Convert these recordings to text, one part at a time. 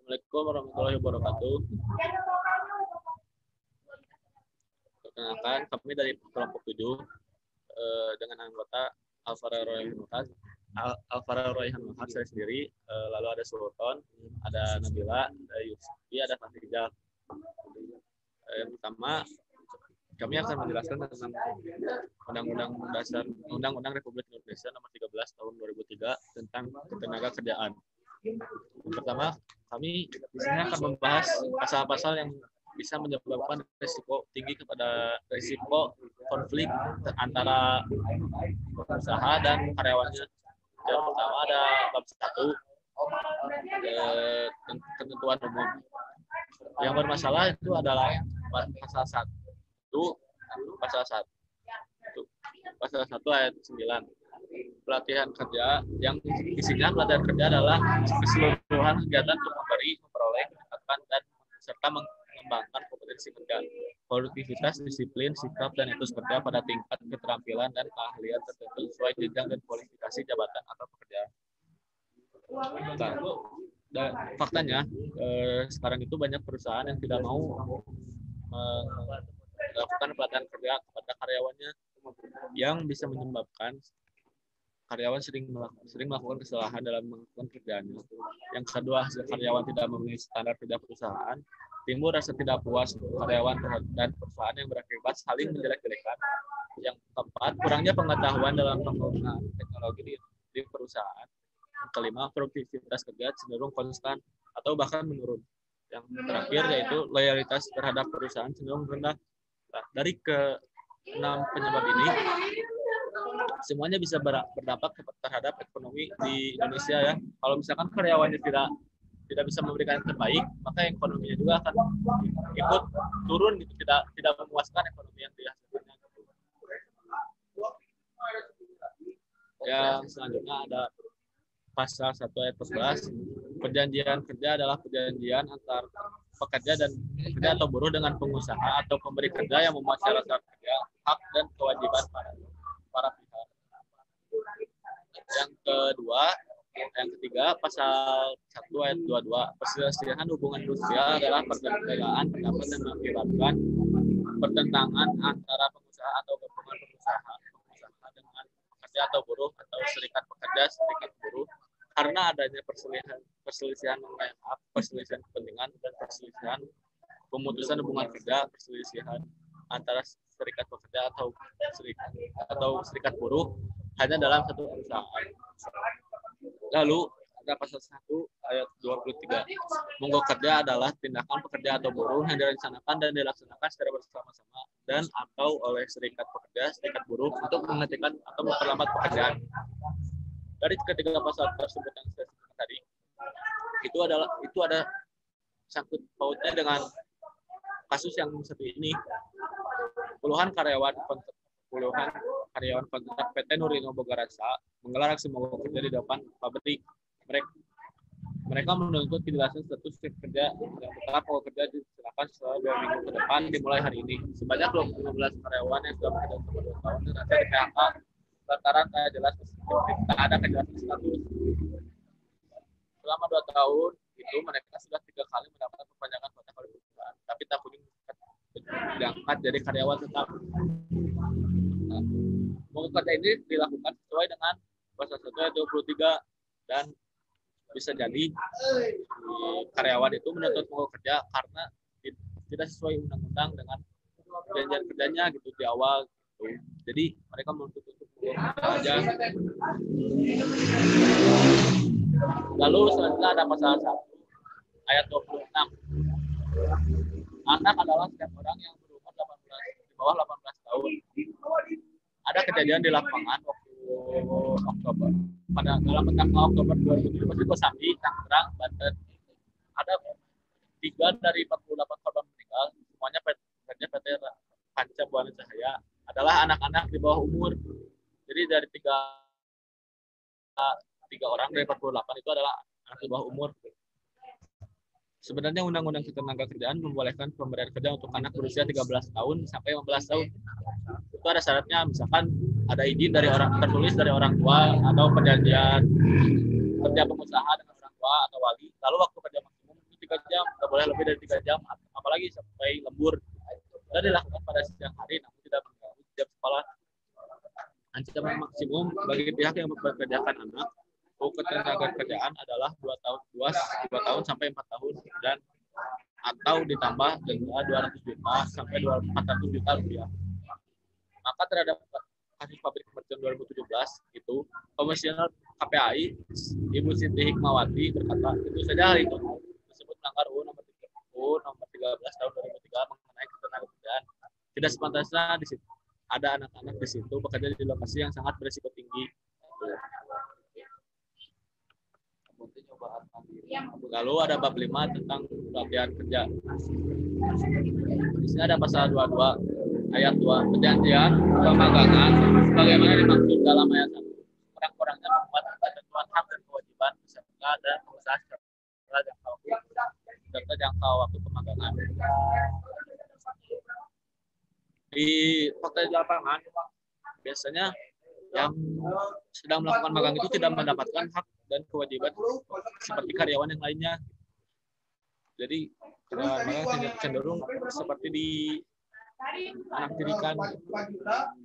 Assalamualaikum warahmatullahi wabarakatuh. Perkenalkan, kami dari kelompok 7 dengan anggota Alvaro Royhan Muhammad, saya sendiri, lalu ada Sultan, ada Nabila, ada Yusfi, ada Fatijah. Yang pertama, kami akan menjelaskan tentang Undang-Undang Republik Indonesia Nomor 13 Tahun 2003 tentang Ketenagakerjaan. Yang pertama, kami di sini akan membahas pasal-pasal yang bisa menyebabkan risiko tinggi kepada risiko konflik antara pengusaha dan karyawannya. Yang pertama ada bab 1, ketentuan umum. Yang bermasalah itu adalah pasal 1 ayat 9. Pelatihan kerja yang isinya pelatihan kerja adalah keseluruhan kegiatan untuk memberi, memperoleh, meningkatkan dan serta mengembangkan kompetensi kerja, produktivitas, disiplin, sikap dan etos kerja pada tingkat keterampilan dan keahlian tertentu sesuai jenjang dan kualifikasi jabatan atau pekerjaan. Dan faktanya sekarang itu banyak perusahaan yang tidak mau melakukan pelatihan kerja kepada karyawannya, yang bisa menyebabkan karyawan sering melakukan kesalahan dalam melakukan kerjaannya. Yang kedua, hasil karyawan tidak memenuhi standar kerja perusahaan, timbul rasa tidak puas karyawan dan perusahaan yang berakibat saling menjelek-jelekan. Yang keempat, kurangnya pengetahuan dalam penggunaan teknologi di perusahaan. Yang kelima, produktivitas kerja cenderung konstan atau bahkan menurun. Yang terakhir yaitu loyalitas terhadap perusahaan cenderung rendah. Nah, dari ke-6 penyebab ini, semuanya bisa berdampak terhadap ekonomi di Indonesia ya. Kalau misalkan karyawannya tidak bisa memberikan yang terbaik, maka ekonominya juga akan ikut turun gitu, tidak memuaskan ekonomi yang dihasilkannya. Yang selanjutnya ada pasal 1 ayat 14. Perjanjian kerja adalah perjanjian antar pekerja atau buruh dengan pengusaha atau pemberi kerja yang memuat syarat-syarat kerja, hak dan kewajiban para pihak. Yang ketiga, pasal 1 ayat 22. Perselisihan hubungan industrial adalah perbedaan pendapat yang mengakibatkan pertentangan antara pengusaha atau gabungan pengusaha dengan pekerja atau buruh atau serikat pekerja, serikat buruh, karena adanya perselisihan mengenai hak, perselisihan kepentingan, dan perselisihan pemutusan hubungan kerja, perselisihan antara serikat pekerja atau serikat buruh hanya dalam satu perusahaan. Lalu ada pasal 1 ayat 23. Mogok kerja adalah tindakan pekerja atau buruh yang direncanakan dan dilaksanakan secara bersama-sama dan atau oleh serikat pekerja, serikat buruh untuk menghentikan atau memperlambat pekerjaan. Dari ketiga pasal tersebut yang saya sebutkan tadi, itu ada sangkut pautnya dengan kasus yang seperti ini. Puluhan karyawan kontrak PT Nurino Bogarasa menggelar aksi mogok kerja di depan pabrik. Mereka menuntut kejelasan status kerja yang tetap mogok kerja dilaksanakan setelah 2 minggu ke depan dimulai hari ini. Sebanyak 15 karyawan yang sudah bekerja selama 2 tahun dan akan di PHK lantaran tak ada kejelasan status. Selama 2 tahun itu mereka sudah 3 kali mendapat perpanjangan kontrak oleh perusahaan, tapi tak kunjung diangkat jadi karyawan tetap. Mogok kerja ini dilakukan sesuai dengan pasal 1 ayat 23 dan bisa jadi karyawan itu menuntut mogok kerja karena tidak sesuai undang-undang dengan perjanjian kerjanya gitu di awal gitu. Jadi mereka menuntut untuk mogok kerja. Lalu selanjutnya ada pasal 1 ayat 26. Anak adalah setiap orang yang berumur di bawah 18 tahun. Ada kejadian di lapangan waktu Oktober. Dalam tanggal Oktober 2017 di Kosambi, Tangerang, Banten. Ada 3 dari 48 korban meninggal. Semuanya pekerja PT Panca Buana Cahaya adalah anak-anak di bawah umur. Jadi dari 3 orang dari 48 itu adalah anak di bawah umur. Sebenarnya Undang-Undang Ketenagakerjaan membolehkan pemberian kerja untuk anak berusia 13 tahun sampai 15 tahun. Itu ada syaratnya, misalkan ada izin dari tertulis dari orang tua atau perjanjian kerja pengusaha dengan orang tua atau wali. Lalu waktu kerja maksimum itu boleh lebih dari 3 jam, apalagi sampai lembur. Dan dilakukan pada siang hari, namun tidak mengganggu jam sekolah. Ancaman maksimum bagi pihak yang mempekerjakan anak ketenagakerjaan adalah 2 tahun sampai 4 tahun dan atau ditambah denda 200 juta sampai 400 juta rupiah. Maka terhadap kasus pabrik mercon 2017 itu, Komisioner KPAI Ibu Siti Hikmawati berkata, itu saja hal itu tersebut melanggar UU nomor 13 tahun 2003 mengenai ketenagakerjaan. Tidak sepantasnya di situ ada anak-anak di situ bekerja di lokasi yang sangat berisiko tinggi. Lalu ada bab 5 tentang pelatihan kerja. Di sini ada pasal 22 ayat 2, perjanjian pemagangan sebagaimana dimaksud dalam ayat 1. Kurang-kurangnya membuat ketentuan hak dan kewajiban peserta dan pengusaha serta jangka waktu pemagangan. Di fakta di lapangan, biasanya yang sedang melakukan magang itu tidak mendapatkan hak dan kewajiban seperti karyawan yang lainnya. Jadi karyawan magang cenderung seperti dianaktirikan.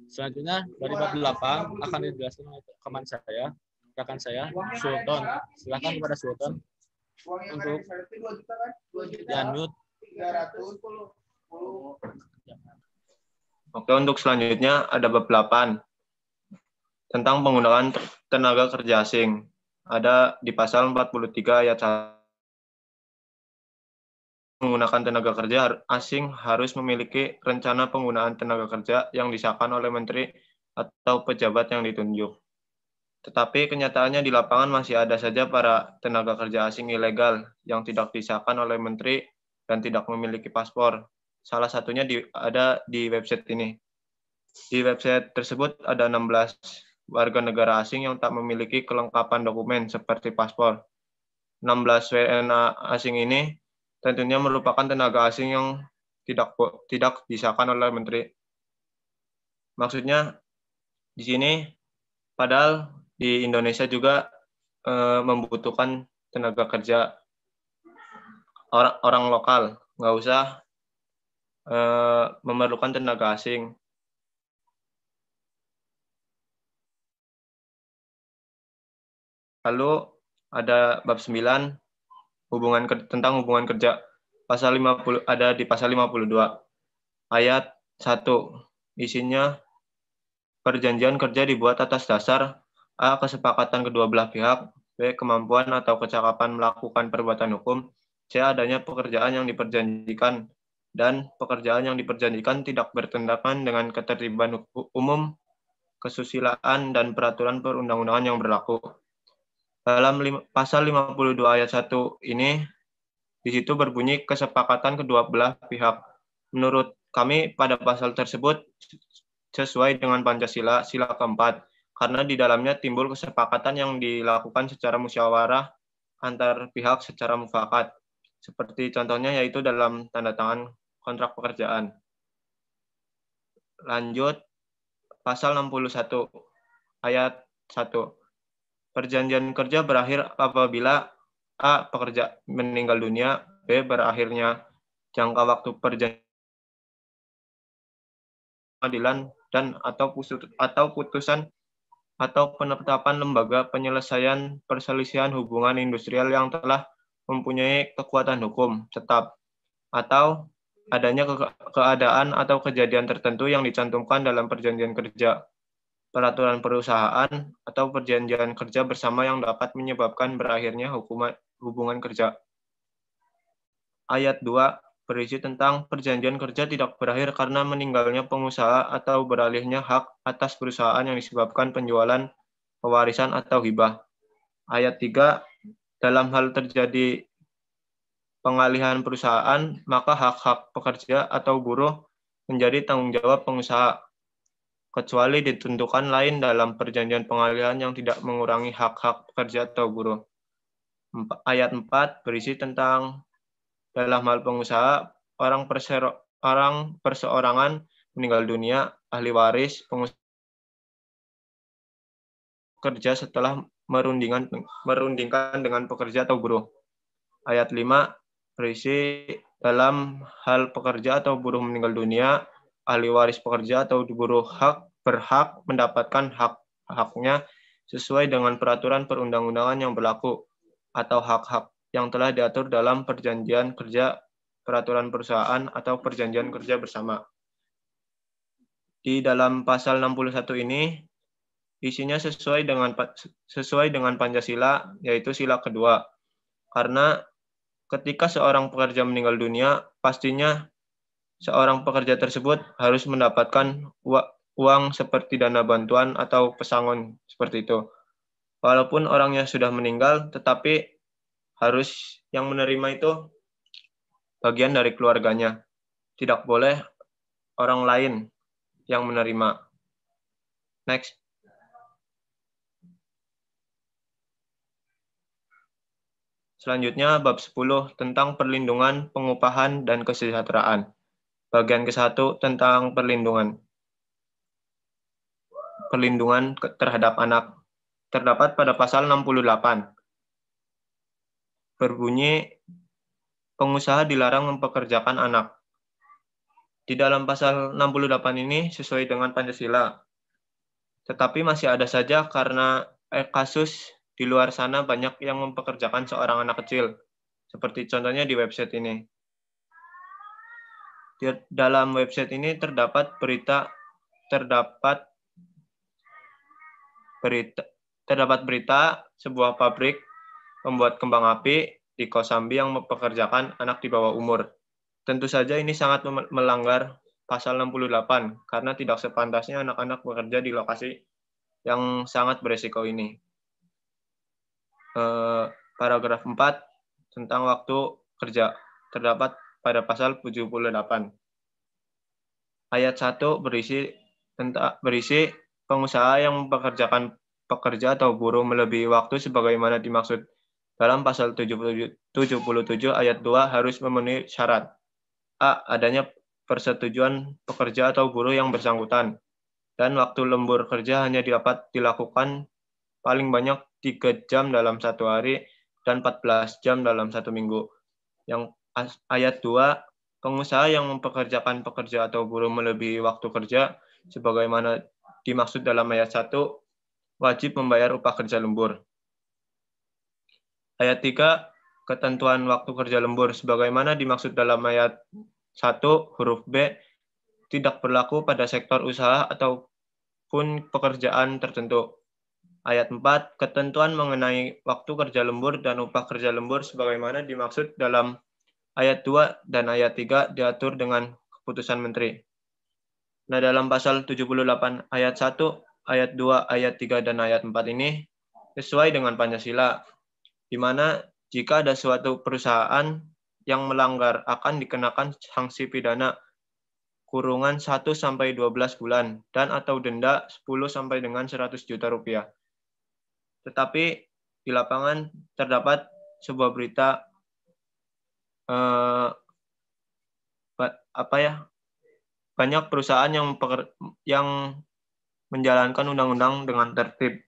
Selanjutnya dari bab 8 akan dijelaskan oleh rekan saya Sultan. Silakan kepada Sultan untuk di-unmute. Oke, untuk selanjutnya ada bab 8 tentang penggunaan tenaga kerja asing. Ada di pasal 43 ayat 1. Menggunakan tenaga kerja asing harus memiliki rencana penggunaan tenaga kerja yang disahkan oleh menteri atau pejabat yang ditunjuk. Tetapi kenyataannya di lapangan masih ada saja para tenaga kerja asing ilegal yang tidak disahkan oleh menteri dan tidak memiliki paspor. Salah satunya ada di website ini. Di website tersebut ada 16 warga negara asing yang tak memiliki kelengkapan dokumen seperti paspor. 16 WNA asing ini tentunya merupakan tenaga asing yang tidak disahkan oleh menteri. Maksudnya di sini, padahal di Indonesia juga membutuhkan tenaga kerja orang lokal, nggak usah memerlukan tenaga asing. Lalu ada bab 9 tentang hubungan kerja. Pasal 50 ada di pasal 52 ayat 1. Isinya perjanjian kerja dibuat atas dasar A. Kesepakatan kedua belah pihak, B. Kemampuan atau kecakapan melakukan perbuatan hukum, C. Adanya pekerjaan yang diperjanjikan, dan pekerjaan yang diperjanjikan tidak bertentangan dengan ketertiban umum, kesusilaan, dan peraturan perundang-undangan yang berlaku. Dalam pasal 52 ayat 1 ini, di situ berbunyi kesepakatan kedua belah pihak. Menurut kami pada pasal tersebut sesuai dengan Pancasila, sila keempat, karena di dalamnya timbul kesepakatan yang dilakukan secara musyawarah antar pihak secara mufakat. Seperti contohnya yaitu dalam tanda tangan kontrak pekerjaan. Lanjut, pasal 61 ayat 1. Perjanjian kerja berakhir apabila A. Pekerja meninggal dunia, B. Berakhirnya jangka waktu perjanjian pengadilan dan atau putusan atau penetapan lembaga penyelesaian perselisihan hubungan industrial yang telah mempunyai kekuatan hukum tetap, atau adanya keadaan atau kejadian tertentu yang dicantumkan dalam perjanjian kerja, peraturan perusahaan, atau perjanjian kerja bersama yang dapat menyebabkan berakhirnya hubungan kerja. Ayat 2 berisi tentang perjanjian kerja tidak berakhir karena meninggalnya pengusaha atau beralihnya hak atas perusahaan yang disebabkan penjualan, pewarisan, atau hibah. Ayat 3, dalam hal terjadi pengalihan perusahaan, maka hak-hak pekerja atau buruh menjadi tanggung jawab pengusaha, kecuali ditentukan lain dalam perjanjian pengalihan yang tidak mengurangi hak-hak pekerja atau buruh. Ayat 4 berisi tentang dalam hal pengusaha, orang perseorangan meninggal dunia, ahli waris, pengusaha kerja setelah merundingkan dengan pekerja atau buruh. Ayat 5 berisi dalam hal pekerja atau buruh meninggal dunia, ahli waris pekerja atau buruh berhak mendapatkan hak-haknya sesuai dengan peraturan perundang-undangan yang berlaku atau hak-hak yang telah diatur dalam perjanjian kerja, peraturan perusahaan, atau perjanjian kerja bersama. Di dalam pasal 61 ini, isinya sesuai dengan Pancasila, yaitu sila kedua. Karena ketika seorang pekerja meninggal dunia, pastinya seorang pekerja tersebut harus mendapatkan uang seperti dana bantuan atau pesangon seperti itu. Walaupun orangnya sudah meninggal, tetapi harus yang menerima itu bagian dari keluarganya. Tidak boleh orang lain yang menerima. Next. Selanjutnya, bab 10 tentang perlindungan, pengupahan, dan kesejahteraan. Bagian ke-1 tentang perlindungan. Perlindungan terhadap anak. Terdapat pada pasal 68. Berbunyi, pengusaha dilarang mempekerjakan anak. Di dalam pasal 68 ini sesuai dengan Pancasila. Tetapi masih ada saja karena kasus di luar sana banyak yang mempekerjakan seorang anak kecil. Seperti contohnya di website ini. Di dalam website ini terdapat berita sebuah pabrik pembuat kembang api di Kosambi yang mempekerjakan anak di bawah umur. Tentu saja ini sangat melanggar pasal 68 karena tidak sepantasnya anak-anak bekerja di lokasi yang sangat beresiko ini. Paragraf 4 tentang waktu kerja terdapat pada pasal 78. Ayat 1 berisi pengusaha yang mempekerjakan pekerja atau buruh melebihi waktu sebagaimana dimaksud dalam pasal 77 ayat 2 harus memenuhi syarat. A. Adanya persetujuan pekerja atau buruh yang bersangkutan. Dan waktu lembur kerja hanya dapat dilakukan paling banyak 3 jam dalam satu hari dan 14 jam dalam satu minggu. Yang ayat 2, pengusaha yang mempekerjakan pekerja atau buruh melebihi waktu kerja sebagaimana dimaksud dalam ayat 1 wajib membayar upah kerja lembur. Ayat 3, ketentuan waktu kerja lembur sebagaimana dimaksud dalam ayat 1 huruf B tidak berlaku pada sektor usaha ataupun pekerjaan tertentu. Ayat 4, ketentuan mengenai waktu kerja lembur dan upah kerja lembur sebagaimana dimaksud dalam ayat 2 dan ayat 3 diatur dengan keputusan menteri. Nah, dalam pasal 78 ayat 1, ayat 2, ayat 3, dan ayat 4 ini sesuai dengan Pancasila, di mana jika ada suatu perusahaan yang melanggar akan dikenakan sanksi pidana kurungan 1 sampai 12 bulan dan atau denda 10 sampai dengan 100 juta rupiah. Tetapi di lapangan terdapat sebuah berita banyak perusahaan yang menjalankan undang-undang dengan tertib.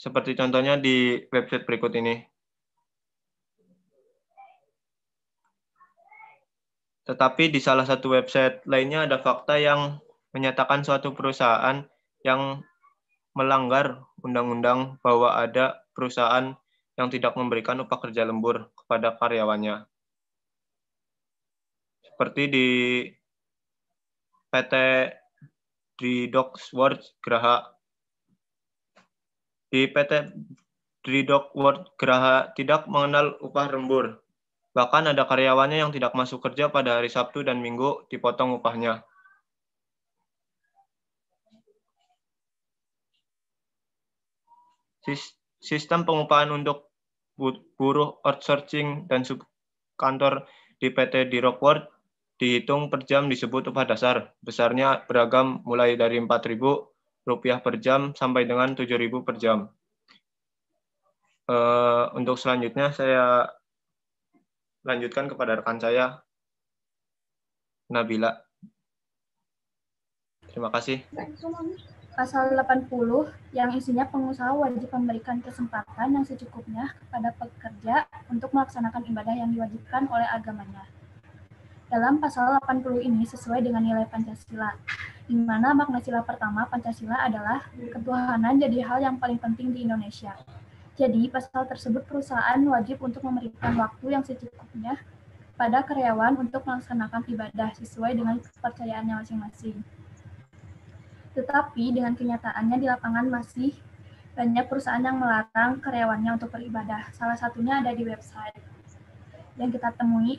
Seperti contohnya di website berikut ini. Tetapi di salah satu website lainnya ada fakta yang menyatakan suatu perusahaan yang melanggar undang-undang bahwa ada perusahaan yang tidak memberikan upah kerja lembur kepada karyawannya. Seperti di PT Dridoksworth Graha. Di PT Dridoksworth Graha tidak mengenal upah lembur. Bahkan ada karyawannya yang tidak masuk kerja pada hari Sabtu dan Minggu dipotong upahnya. Sistem pengupahan untuk buruh outsourcing dan subkantor di PT Dridoksworth dihitung per jam disebut upah dasar. Besarnya beragam mulai dari Rp4.000 per jam sampai dengan Rp7.000 per jam. Untuk selanjutnya saya lanjutkan kepada rekan saya, Nabila. Terima kasih. Pasal 80 yang isinya pengusaha wajib memberikan kesempatan yang secukupnya kepada pekerja untuk melaksanakan ibadah yang diwajibkan oleh agamanya. Dalam pasal 80 ini sesuai dengan nilai Pancasila, di mana makna sila pertama Pancasila adalah ketuhanan jadi hal yang paling penting di Indonesia. Jadi, pasal tersebut perusahaan wajib untuk memberikan waktu yang secukupnya pada karyawan untuk melaksanakan ibadah sesuai dengan kepercayaannya masing-masing. Tetapi dengan kenyataannya di lapangan masih banyak perusahaan yang melarang karyawannya untuk beribadah. Salah satunya ada di website yang kita temui.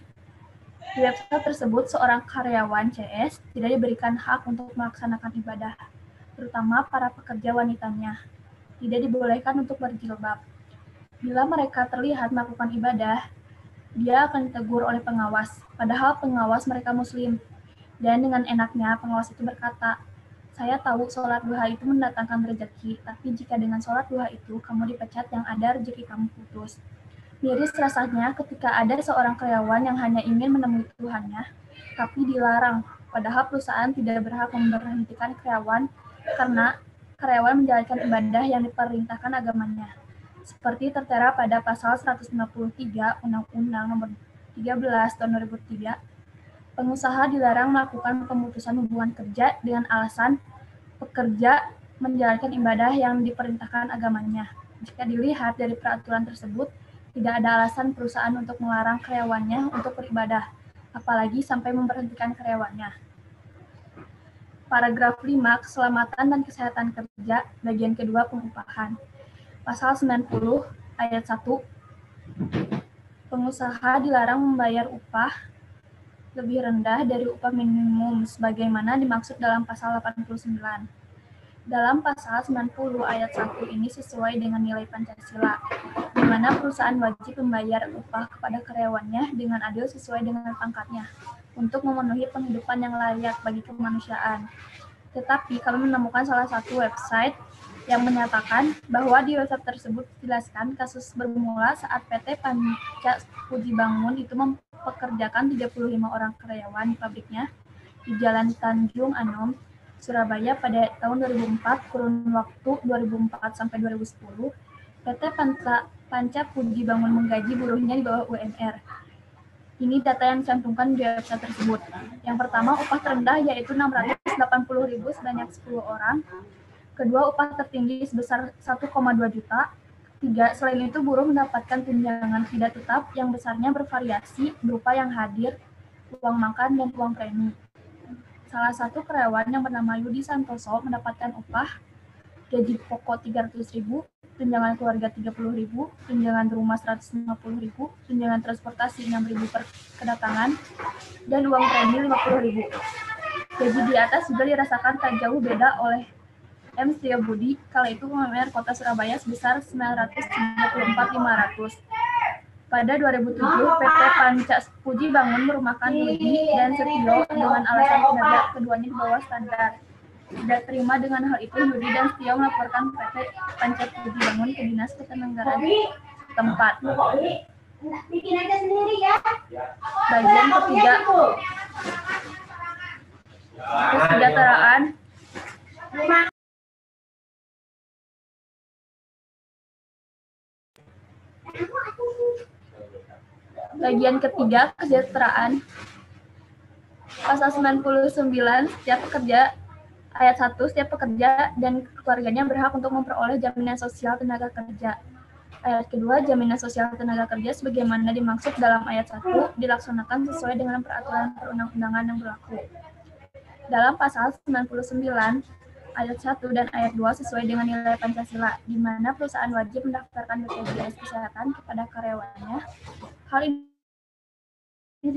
Di website tersebut, seorang karyawan CS tidak diberikan hak untuk melaksanakan ibadah, terutama para pekerja wanitanya. Tidak dibolehkan untuk berjilbab. Bila mereka terlihat melakukan ibadah, dia akan ditegur oleh pengawas, padahal pengawas mereka muslim. Dan dengan enaknya, pengawas itu berkata, saya tahu sholat duha itu mendatangkan rezeki, tapi jika dengan sholat duha itu kamu dipecat, yang ada rezeki kamu putus. Miris rasanya ketika ada seorang karyawan yang hanya ingin menemui Tuhannya, tapi dilarang, padahal perusahaan tidak berhak memberhentikan karyawan karena karyawan menjalankan ibadah yang diperintahkan agamanya. Seperti tertera pada pasal 153 Undang-Undang Nomor 13 Tahun 2003, pengusaha dilarang melakukan pemutusan hubungan kerja dengan alasan pekerja menjalankan ibadah yang diperintahkan agamanya. Jika dilihat dari peraturan tersebut, tidak ada alasan perusahaan untuk melarang karyawannya untuk beribadah, apalagi sampai memberhentikan karyawannya. Paragraf 5, keselamatan dan kesehatan kerja, bagian kedua pengupahan. Pasal 90 ayat 1, pengusaha dilarang membayar upah lebih rendah dari upah minimum sebagaimana dimaksud dalam pasal 89. Dalam pasal 90 ayat 1 ini sesuai dengan nilai Pancasila, di mana perusahaan wajib membayar upah kepada karyawannya dengan adil sesuai dengan pangkatnya, untuk memenuhi penghidupan yang layak bagi kemanusiaan. Tetapi kami menemukan salah satu website yang menyatakan bahwa di website tersebut dijelaskan kasus bermula saat PT Panca Puji Bangun itu mempekerjakan 35 orang karyawan di pabriknya di Jalan Tanjung Anom, Surabaya pada tahun 2004, kurun waktu 2004 sampai 2010, PT Panca Puji Bangun menggaji buruhnya di bawah UMR. Ini data yang dicantumkan di website tersebut. Yang pertama, upah terendah yaitu Rp680.000 sebanyak 10 orang. Kedua, upah tertinggi sebesar 1,2 juta. Tiga, selain itu buruh mendapatkan tunjangan tidak tetap yang besarnya bervariasi berupa yang hadir, uang makan, dan uang premi. Salah satu karyawan yang bernama Yudi Santoso mendapatkan upah gaji pokok Rp300.000, tunjangan keluarga Rp30.000, tunjangan rumah Rp150.000, tunjangan transportasi Rp6.000 per kedatangan, dan uang premi Rp50.000. Gaji di atas juga dirasakan tak jauh beda oleh M. Setiabudi, kala itu UMR Kota Surabaya sebesar Rp934.500. Pada 2007, PT Panca Puji Bangun merumahkan Yudi dan Setio dengan alasan kinerja keduanya di bawah standar. Tidak terima dengan hal itu, Yudi dan Setio melaporkan PT Panca Puji Bangun ke Dinas Ketenagakerjaan tempat. Bikin aja sendiri ya. Bagian ketiga, kesejahteraan. Bagian ketiga, kesejahteraan. Pasal 99, setiap pekerja, ayat 1, setiap pekerja dan keluarganya berhak untuk memperoleh jaminan sosial tenaga kerja. Ayat kedua, jaminan sosial tenaga kerja sebagaimana dimaksud dalam ayat 1 dilaksanakan sesuai dengan peraturan perundang-undangan yang berlaku. Dalam pasal 99, ayat 1 dan ayat 2 sesuai dengan nilai Pancasila, di mana perusahaan wajib mendaftarkan BPJS Kesehatan kepada karyawannya. Hal ini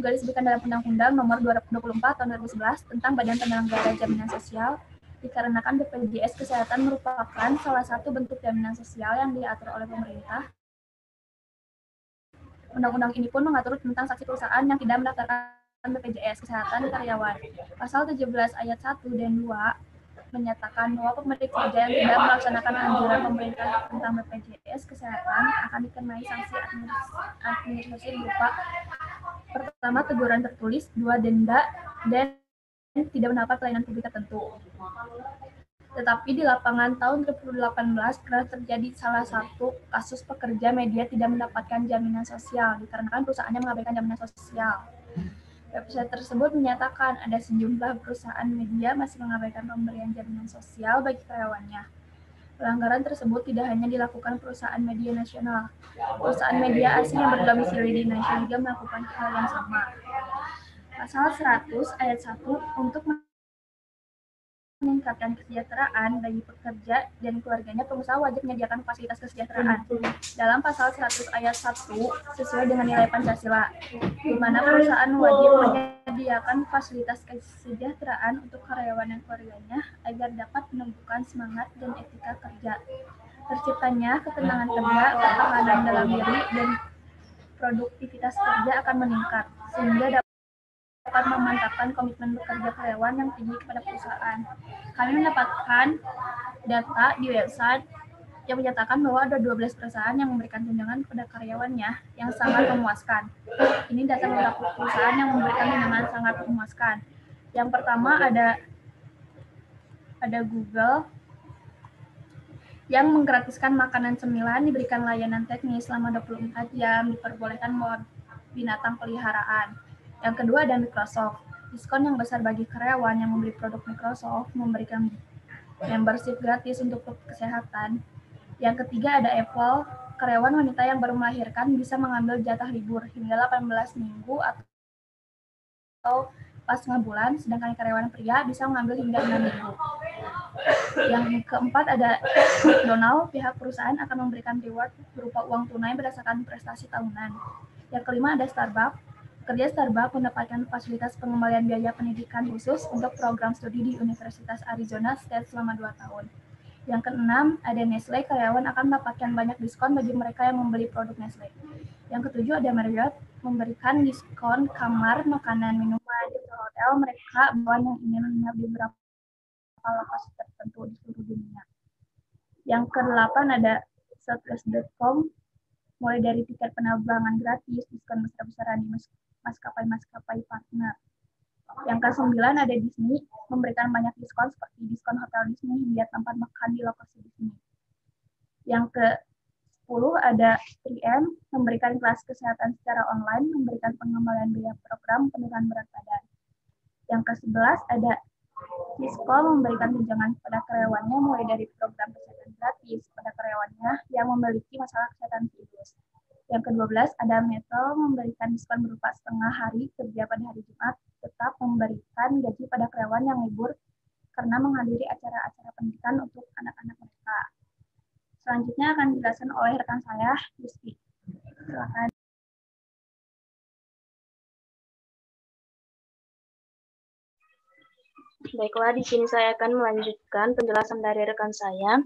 juga disebutkan dalam Undang-Undang Nomor 24 Tahun 2011 tentang Badan Penyelenggara Jaminan Sosial, dikarenakan BPJS Kesehatan merupakan salah satu bentuk jaminan sosial yang diatur oleh pemerintah. Undang-undang ini pun mengatur tentang sanksi perusahaan yang tidak mendaftarkan BPJS Kesehatan karyawan. Pasal 17 ayat 1 dan 2 menyatakan bahwa pemberi kerja yang tidak melaksanakan anjuran pemerintah tentang BPJS Kesehatan akan dikenai sanksi administrasi berupa pertama, teguran tertulis, 2, denda, dan tidak mendapat pelayanan publik tertentu. Tetapi di lapangan tahun 2018 pernah terjadi salah satu kasus pekerja media tidak mendapatkan jaminan sosial dikarenakan perusahaannya mengabaikan jaminan sosial. Website tersebut menyatakan ada sejumlah perusahaan media masih mengabaikan pemberian jaminan sosial bagi karyawannya. Pelanggaran tersebut tidak hanya dilakukan perusahaan media nasional. Perusahaan media asing yang berdomisili di Indonesia juga melakukan hal yang sama. Pasal 100 ayat 1 untuk meningkatkan kesejahteraan bagi pekerja dan keluarganya, pengusaha wajib menyediakan fasilitas kesejahteraan. Dalam pasal 100 ayat 1 sesuai dengan nilai Pancasila, di mana perusahaan wajib menyediakan fasilitas kesejahteraan untuk karyawan dan keluarganya agar dapat menumbuhkan semangat dan etika kerja. Terciptanya ketenangan kerja, ketahanan dalam diri, dan produktivitas kerja akan meningkat, sehingga dapat memantapkan komitmen bekerja karyawan yang tinggi kepada perusahaan. Kami mendapatkan data di website yang menyatakan bahwa ada 12 perusahaan yang memberikan tunjangan kepada karyawannya yang sangat memuaskan. Ini data beberapa perusahaan yang memberikan tunjangan sangat memuaskan. Yang pertama ada Google yang menggratiskan makanan cemilan, diberikan layanan teknis selama 24 jam, diperbolehkan membawa binatang peliharaan. Yang kedua ada Microsoft, diskon yang besar bagi karyawan yang membeli produk Microsoft, memberikan membership gratis untuk kesehatan. Yang ketiga ada Apple, karyawan wanita yang baru melahirkan bisa mengambil jatah libur hingga 18 minggu atau pas setengah bulan, sedangkan karyawan pria bisa mengambil hingga 6 minggu. Yang keempat ada McDonald, pihak perusahaan akan memberikan reward berupa uang tunai berdasarkan prestasi tahunan. Yang kelima ada Starbucks, pekerja Starbucks mendapatkan fasilitas pengembalian biaya pendidikan khusus untuk program studi di Universitas Arizona State selama 2 tahun. Yang keenam ada Nestle, karyawan akan mendapatkan banyak diskon bagi mereka yang membeli produk Nestle. Yang ketujuh ada Marriott, memberikan diskon kamar, makanan, minuman di hotel mereka bawahan yang ingin menginap di beberapa lokasi tertentu di seluruh dunia. Yang kedelapan ada Southwest.com, mulai dari tiket penerbangan gratis, diskon besar-besaran di maskapai-maskapai partner. Yang ke-9 ada Disney, memberikan banyak diskon seperti diskon hotel Disney hingga tempat makan di lokasi Disney. Yang ke-10 ada 3M, memberikan kelas kesehatan secara online, memberikan pengembalian biaya program penurunan berat badan. Yang ke-11 ada Cisco, memberikan tunjangan kepada karyawannya mulai dari program kesehatan gratis pada karyawannya yang memiliki masalah kesehatan serius. Yang ke-12 ada Metal, memberikan diskon berupa setengah hari kerja pada hari Jumat, tetap memberikan gaji pada karyawan yang libur karena menghadiri acara-acara pendidikan untuk anak-anak mereka. Selanjutnya akan dijelaskan oleh rekan saya, Yusti. Silakan. Baiklah, di sini saya akan melanjutkan penjelasan dari rekan saya.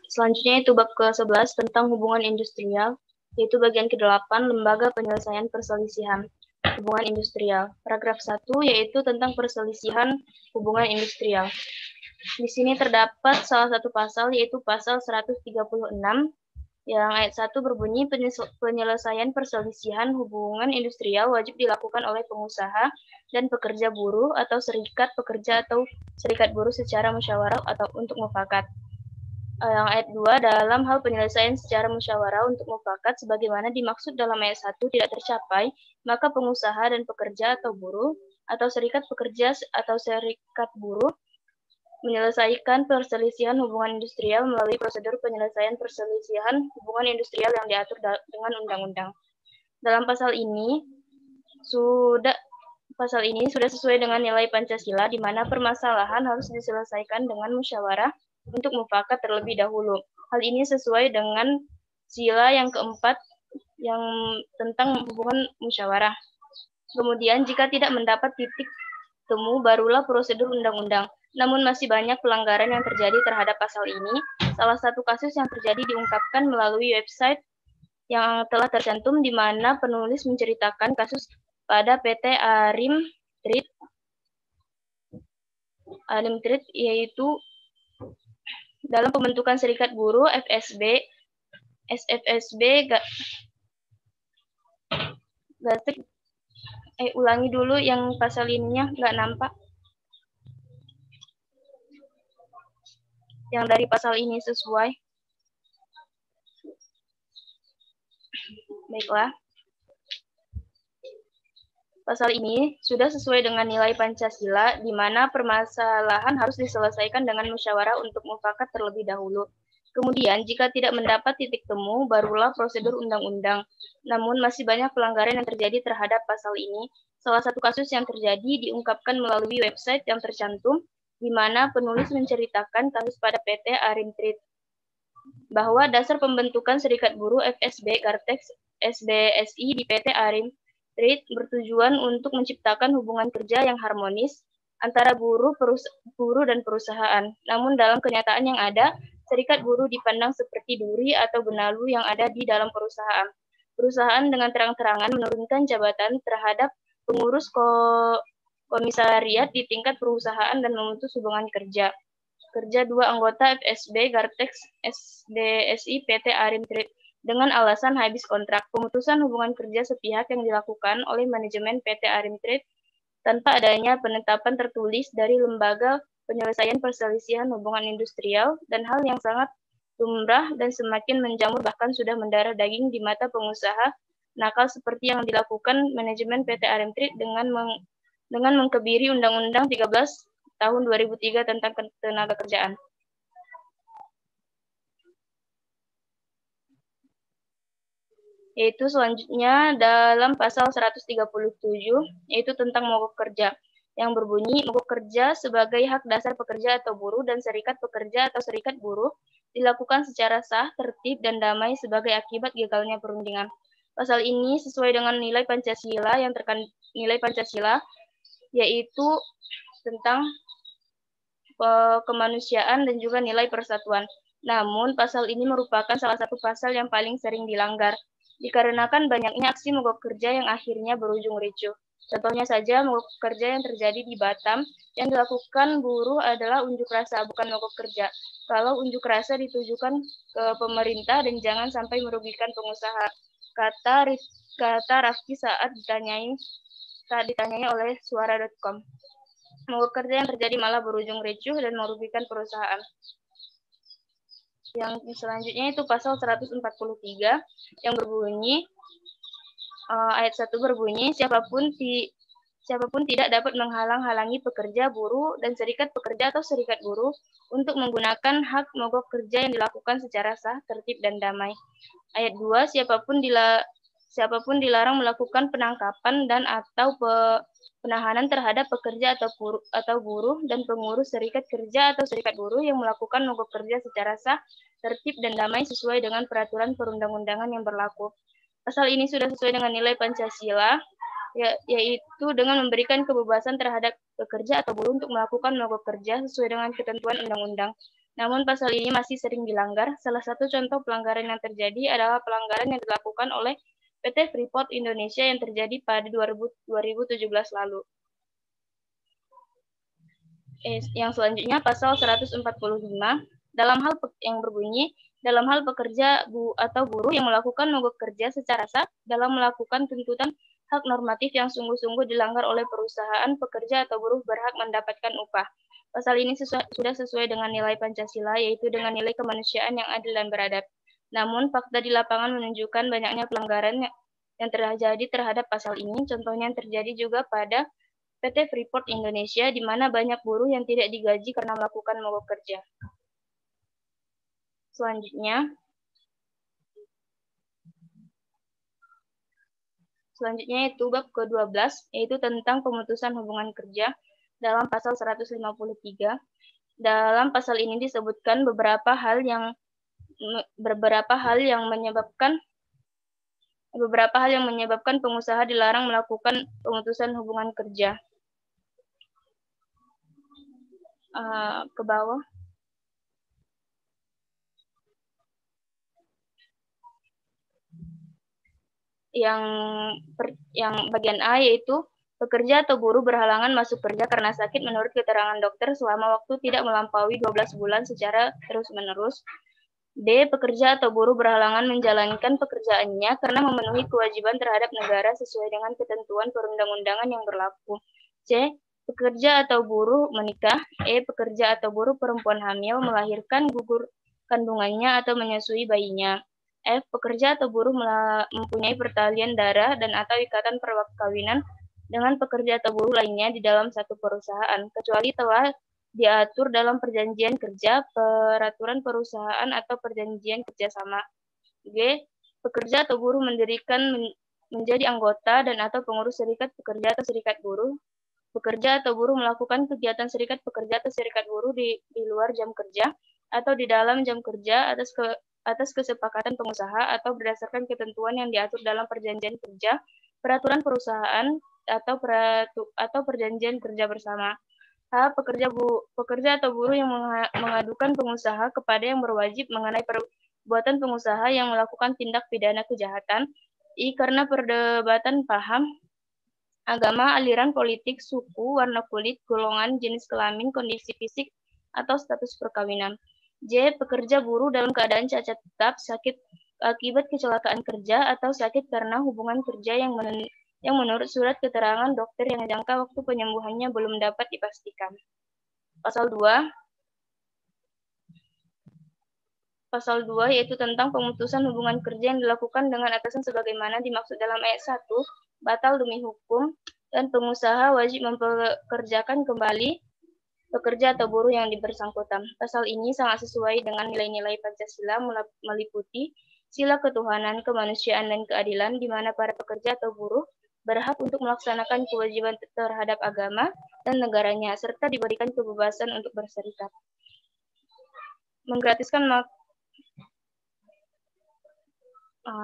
Selanjutnya itu bab ke-11 tentang hubungan industrial, yaitu bagian ke-8, lembaga penyelesaian perselisihan hubungan industrial. Paragraf 1 yaitu tentang perselisihan hubungan industrial. Di sini terdapat salah satu pasal, yaitu pasal 136, yang ayat 1 berbunyi penyelesaian perselisihan hubungan industrial wajib dilakukan oleh pengusaha dan pekerja buruh atau serikat pekerja atau serikat buruh secara musyawarah atau untuk mufakat. Yang ayat 2, dalam hal penyelesaian secara musyawarah untuk mufakat sebagaimana dimaksud dalam ayat 1 tidak tercapai, maka pengusaha dan pekerja atau buruh atau serikat pekerja atau serikat buruh menyelesaikan perselisihan hubungan industrial melalui prosedur penyelesaian perselisihan hubungan industrial yang diatur dengan undang-undang. Dalam pasal ini sudah sesuai dengan nilai Pancasila, di mana permasalahan harus diselesaikan dengan musyawarah untuk mufakat terlebih dahulu. Hal ini sesuai dengan sila yang keempat yang tentang hubungan musyawarah. Kemudian jika tidak mendapat titik temu, barulah prosedur undang-undang. Namun masih banyak pelanggaran yang terjadi terhadap pasal ini. Salah satu kasus yang terjadi diungkapkan melalui website yang telah tercantum, di mana penulis menceritakan kasus pada PT Arim Trade, yaitu dalam pembentukan serikat buruh SFSB Gatek. Ulangi dulu yang pasal ininya, nggak nampak. yang dari pasal ini sesuai? Baiklah. Pasal ini sudah sesuai dengan nilai Pancasila, di mana permasalahan harus diselesaikan dengan musyawarah untuk mufakat terlebih dahulu. Kemudian, jika tidak mendapat titik temu, barulah prosedur undang-undang. Namun, masih banyak pelanggaran yang terjadi terhadap pasal ini. Salah satu kasus yang terjadi diungkapkan melalui website yang tercantum, di mana penulis menceritakan kasus pada PT Arimtrit, bahwa dasar pembentukan Serikat Buruh FSB Gartex SBSI di PT Arimtrit bertujuan untuk menciptakan hubungan kerja yang harmonis antara buruh dan perusahaan. Namun dalam kenyataan yang ada, serikat buruh dipandang seperti duri atau benalu yang ada di dalam perusahaan. Perusahaan dengan terang-terangan menurunkan jabatan terhadap pengurus komisariat di tingkat perusahaan dan memutus hubungan kerja. Kerja dua anggota FSB Gartex SBSI PT Arimtrit dengan alasan habis kontrak. Pemutusan hubungan kerja sepihak yang dilakukan oleh manajemen PT Arimtrit tanpa adanya penetapan tertulis dari lembaga penyelesaian perselisihan hubungan industrial, dan hal yang sangat lumrah dan semakin menjamur bahkan sudah mendarah daging di mata pengusaha nakal seperti yang dilakukan manajemen PT Arimtrit dengan mengkebiri Undang-Undang 13 tahun 2003 tentang ketenaga kerjaan. Yaitu selanjutnya dalam pasal 137, yaitu tentang mogok kerja, yang berbunyi mogok kerja sebagai hak dasar pekerja atau buruh dan serikat pekerja atau serikat buruh dilakukan secara sah, tertib, dan damai sebagai akibat gagalnya perundingan. Pasal ini sesuai dengan nilai Pancasila nilai Pancasila, yaitu tentang kemanusiaan dan juga nilai persatuan. Namun, pasal ini merupakan salah satu pasal yang paling sering dilanggar, dikarenakan banyaknya aksi mogok kerja yang akhirnya berujung ricuh. Contohnya saja mogok kerja yang terjadi di Batam, yang dilakukan buruh adalah unjuk rasa, bukan mogok kerja. Kalau unjuk rasa ditujukan ke pemerintah dan jangan sampai merugikan pengusaha, kata Rafki saat ditanyai oleh suara.com. Mogok kerja yang terjadi malah berujung ricuh dan merugikan perusahaan. Yang selanjutnya itu pasal 143 yang berbunyi, ayat 1 berbunyi, siapapun tidak dapat menghalang-halangi pekerja, buruh, dan serikat pekerja atau serikat buruh untuk menggunakan hak mogok kerja yang dilakukan secara sah, tertib, dan damai. Ayat 2, siapapun dilarang melakukan penangkapan dan atau penahanan terhadap pekerja atau buruh dan pengurus serikat kerja atau serikat buruh yang melakukan mogok kerja secara sah, tertib, dan damai sesuai dengan peraturan perundang-undangan yang berlaku. Pasal ini sudah sesuai dengan nilai Pancasila, yaitu dengan memberikan kebebasan terhadap pekerja atau buruh untuk melakukan mogok kerja sesuai dengan ketentuan undang-undang. Namun pasal ini masih sering dilanggar. Salah satu contoh pelanggaran yang terjadi adalah pelanggaran yang dilakukan oleh PT Freeport Indonesia yang terjadi pada 2017 lalu. Yang selanjutnya pasal 145 dalam hal yang berbunyi, dalam hal pekerja atau buruh yang melakukan mogok kerja secara sah dalam melakukan tuntutan hak normatif yang sungguh-sungguh dilanggar oleh perusahaan, pekerja atau buruh berhak mendapatkan upah. Pasal ini sudah sesuai dengan nilai Pancasila, yaitu dengan nilai kemanusiaan yang adil dan beradab. Namun, fakta di lapangan menunjukkan banyaknya pelanggaran yang terjadi terhadap pasal ini. Contohnya yang terjadi juga pada PT Freeport Indonesia, di mana banyak buruh yang tidak digaji karena melakukan mogok kerja. Selanjutnya itu bab ke-12, yaitu tentang pemutusan hubungan kerja dalam pasal 153. Dalam pasal ini disebutkan beberapa hal yang menyebabkan pengusaha dilarang melakukan pemutusan hubungan kerja. Ke bawah. Yang bagian A, yaitu pekerja atau buruh berhalangan masuk kerja karena sakit menurut keterangan dokter selama waktu tidak melampaui 12 bulan secara terus-menerus. D. Pekerja atau buruh berhalangan menjalankan pekerjaannya karena memenuhi kewajiban terhadap negara sesuai dengan ketentuan perundang-undangan yang berlaku. C. pekerja atau buruh menikah, pekerja atau buruh perempuan hamil melahirkan gugur kandungannya atau menyusui bayinya. Pekerja atau buruh mempunyai pertalian darah dan atau ikatan perkawinan dengan pekerja atau buruh lainnya di dalam satu perusahaan, kecuali telah diatur dalam perjanjian kerja, peraturan perusahaan atau perjanjian kerjasama. G. Pekerja atau buruh mendirikan menjadi anggota dan atau pengurus serikat pekerja atau serikat buruh. Pekerja atau buruh melakukan kegiatan serikat pekerja atau serikat buruh di luar jam kerja atau di dalam jam kerja atas kesepakatan pengusaha atau berdasarkan ketentuan yang diatur dalam perjanjian kerja, peraturan perusahaan atau perjanjian kerja bersama. Pekerja atau buruh yang mengadukan pengusaha kepada yang berwajib mengenai perbuatan pengusaha yang melakukan tindak pidana kejahatan. Karena perdebatan paham, agama, aliran politik, suku, warna kulit, golongan, jenis kelamin, kondisi fisik, atau status perkawinan. J. Pekerja buruh dalam keadaan cacat tetap, sakit akibat kecelakaan kerja, atau sakit karena hubungan kerja yang menurut surat keterangan dokter yang jangka waktu penyembuhannya belum dapat dipastikan. Pasal 2 yaitu tentang pemutusan hubungan kerja yang dilakukan dengan atasan sebagaimana dimaksud dalam ayat 1, batal demi hukum, dan pengusaha wajib mempekerjakan kembali pekerja atau buruh yang bersangkutan. Pasal ini sangat sesuai dengan nilai-nilai Pancasila meliputi sila ketuhanan, kemanusiaan, dan keadilan, di mana para pekerja atau buruh berhak untuk melaksanakan kewajiban terhadap agama dan negaranya, serta diberikan kebebasan untuk berserikat. Menggratiskan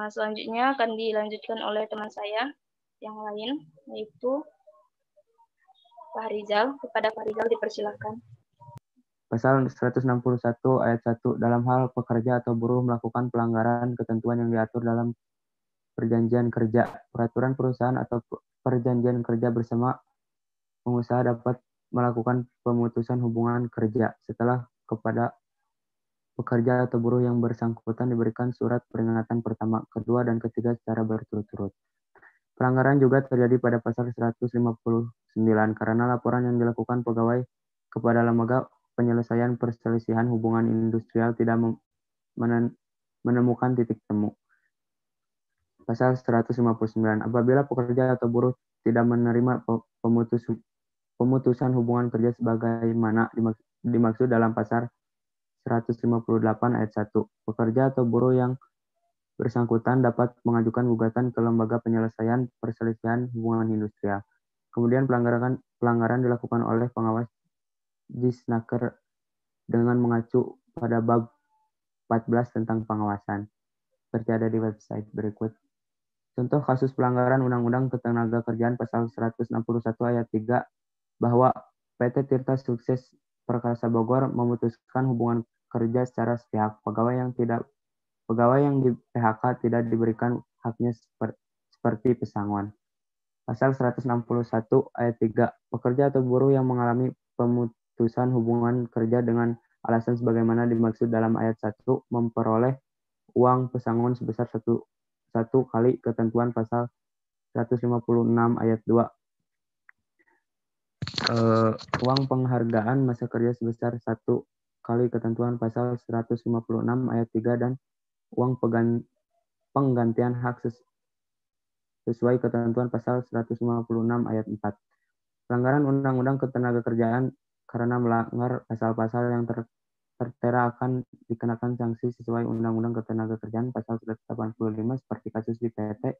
selanjutnya akan dilanjutkan oleh teman saya yang lain, yaitu Pak Rizal. Kepada Pak Rizal dipersilakan. Pasal 161 ayat 1 dalam hal pekerja atau buruh melakukan pelanggaran ketentuan yang diatur dalam perjanjian kerja, peraturan perusahaan atau perjanjian kerja bersama, pengusaha dapat melakukan pemutusan hubungan kerja setelah kepada pekerja atau buruh yang bersangkutan diberikan surat peringatan pertama, kedua, dan ketiga secara berturut-turut. Pelanggaran juga terjadi pada pasal 159 karena laporan yang dilakukan pegawai kepada lembaga penyelesaian perselisihan hubungan industrial tidak menemukan titik temu. Pasal 159. Apabila pekerja atau buruh tidak menerima pemutusan hubungan kerja sebagaimana dimaksud dalam pasal 158 ayat 1, pekerja atau buruh yang bersangkutan dapat mengajukan gugatan ke lembaga penyelesaian perselisihan hubungan industrial. Kemudian pelanggaran dilakukan oleh pengawas Disnaker dengan mengacu pada bab 14 tentang pengawasan, seperti ada di website berikut. Contoh kasus pelanggaran Undang-Undang Ketenagakerjaan pasal 161 ayat 3 bahwa PT Tirta Sukses Perkasa Bogor memutuskan hubungan kerja secara sepihak. Pegawai yang di PHK tidak diberikan haknya seperti pesangon. Pasal 161 ayat 3, pekerja atau buruh yang mengalami pemutusan hubungan kerja dengan alasan sebagaimana dimaksud dalam ayat 1 memperoleh uang pesangon sebesar satu kali ketentuan pasal 156 ayat 2. Uang penghargaan masa kerja sebesar 1 kali ketentuan pasal 156 ayat 3 dan uang penggantian hak sesuai ketentuan pasal 156 ayat 4. Pelanggaran Undang-Undang Ketenagakerjaan karena melanggar pasal-pasal yang tertera akan dikenakan sanksi sesuai Undang-Undang Ketenagakerjaan pasal 185 seperti kasus di PT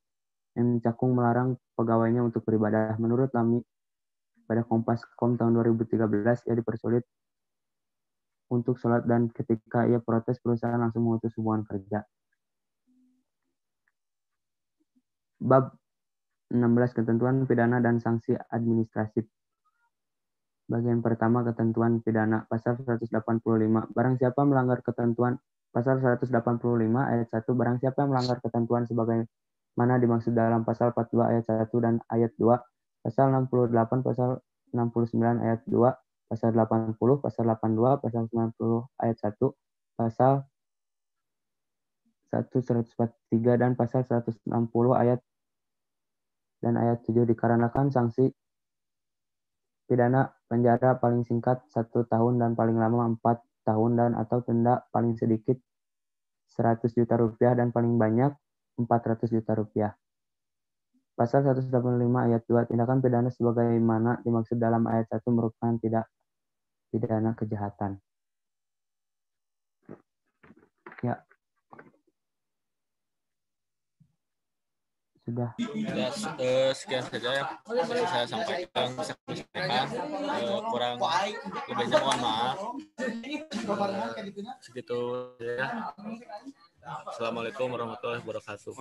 yang Cakung melarang pegawainya untuk beribadah. Menurut Lami pada Kompas.com tahun 2013, ia dipersulit untuk sholat dan ketika ia protes, perusahaan langsung memutus hubungan kerja. Bab 16 Ketentuan Pidana dan Sanksi Administratif. Bagian pertama, ketentuan pidana. Pasal 185. Barang siapa melanggar ketentuan pasal 185 ayat 1, barang siapa yang melanggar ketentuan sebagaimana dimaksud dalam pasal 42 ayat 1 dan ayat 2, pasal 68, pasal 69 ayat 2, pasal 80, pasal 82, pasal 90 ayat 1, pasal 143 dan pasal 160 ayat dan ayat 7 dikarenakan sanksi pidana penjara paling singkat 1 tahun dan paling lama 4 tahun dan atau denda paling sedikit 100 juta rupiah dan paling banyak 400 juta rupiah. Pasal 185 ayat 2, tindakan pidana sebagaimana dimaksud dalam ayat 1 merupakan tidak pidana kejahatan. Ya. Sudah. Ya, sekian saja yang bisa saya sampaikan. Kurang lebihnya mohon maaf. Segitu ya. Assalamualaikum warahmatullahi wabarakatuh.